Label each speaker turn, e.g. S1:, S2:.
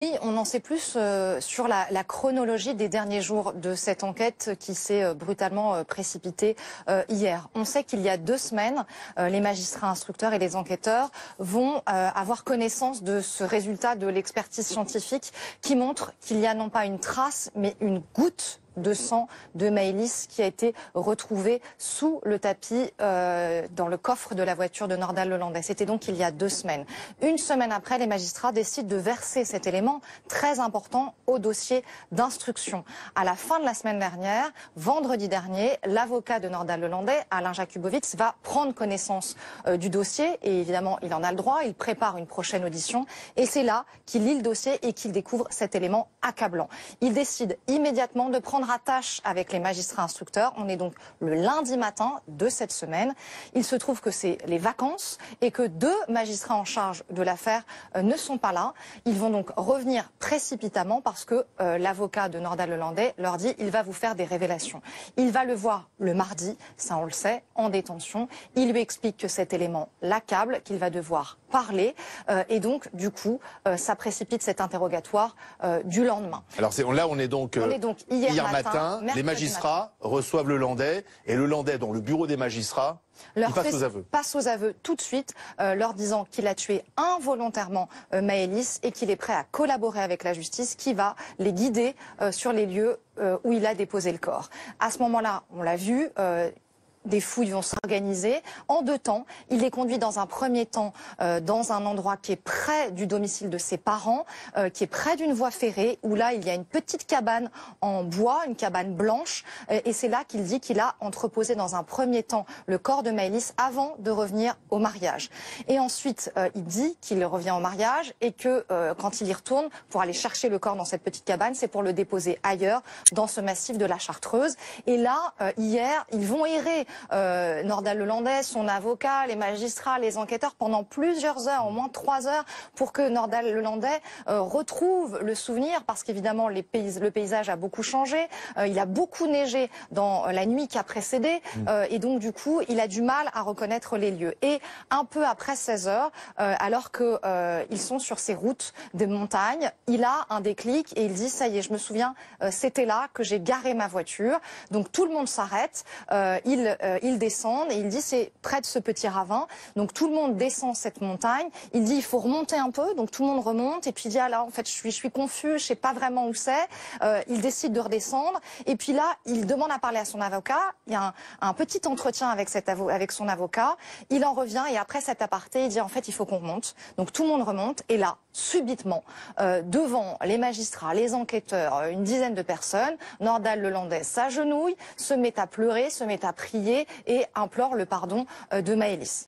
S1: Oui, on en sait plus sur la chronologie des derniers jours de cette enquête qui s'est brutalement précipitée hier. On sait qu'il y a 2 semaines, les magistrats instructeurs et les enquêteurs vont avoir connaissance de ce résultat de l'expertise scientifique qui montre qu'il y a non pas une trace, mais une goutte de sang de Maëlys qui a été retrouvée sous le tapis dans le coffre de la voiture de Nordal Lelandais. C'était donc il y a 2 semaines. Une semaine après, les magistrats décident de verser cet élément très important au dossier d'instruction. À la fin de la semaine dernière, vendredi dernier, l'avocat de Nordal Lelandais, Alain Jakubowicz, va prendre connaissance du dossier et évidemment, il en a le droit, il prépare une prochaine audition et c'est là qu'il lit le dossier et qu'il découvre cet élément accablant. Il décide immédiatement de prendre attache avec les magistrats instructeurs. On est donc le lundi matin de cette semaine. Il se trouve que c'est les vacances et que 2 magistrats en charge de l'affaire ne sont pas là. Ils vont donc revenir précipitamment parce que l'avocat de Nordal Lelandais leur dit il va vous faire des révélations. Il va le voir le mardi, ça on le sait, en détention. Il lui explique que cet élément l'accable, qu'il va devoir parler et donc du coup ça précipite cet interrogatoire du lendemain.
S2: Alors là on est donc hier matin, les magistrats reçoivent le Lelandais et le Lelandais, dans le bureau des magistrats, il passe aux aveux tout de suite, leur disant qu'il a tué involontairement Maëlys et qu'il est prêt à collaborer avec la justice qui va les guider sur les lieux où il a déposé le corps. À ce moment-là, on l'a vu, des fouilles vont s'organiser en 2 temps. Il est conduit dans un premier temps dans un endroit qui est près du domicile de ses parents, qui est près d'une voie ferrée, où là il y a une petite cabane en bois, une cabane blanche, et c'est là qu'il dit qu'il a entreposé dans un premier temps le corps de Maëlys avant de revenir au mariage. Et ensuite il dit qu'il revient au mariage et que quand il y retourne pour aller chercher le corps dans cette petite cabane, c'est pour le déposer ailleurs, dans ce massif de la Chartreuse. Et là, hier, ils vont errer. Nordal Lelandais, son avocat, les magistrats, les enquêteurs pendant plusieurs heures, au moins 3 heures, pour que Nordal Lelandais retrouve le souvenir, parce qu'évidemment le paysage a beaucoup changé, il a beaucoup neigé dans la nuit qui a précédé, et donc du coup il a du mal à reconnaître les lieux. Et un peu après 16 heures, alors qu'ils sont sur ces routes des montagnes, il a un déclic et il dit ça y est, je me souviens, c'était là que j'ai garé ma voiture. Donc tout le monde s'arrête, ils descendent et il dit c'est près de ce petit ravin. Donc tout le monde descend cette montagne. Il dit il faut remonter un peu. Donc tout le monde remonte et puis il dit ah là en fait je suis confus, je sais pas vraiment où c'est. Il décide de redescendre et puis là il demande à parler à son avocat. Il y a un petit entretien avec son avocat. Il en revient et après cet aparté il dit en fait il faut qu'on remonte. Donc tout le monde remonte et là subitement devant les magistrats, les enquêteurs, une dizaine de personnes, Nordal Lelandais s'agenouille, se met à pleurer, se met à prier et implore le pardon de Maëlys.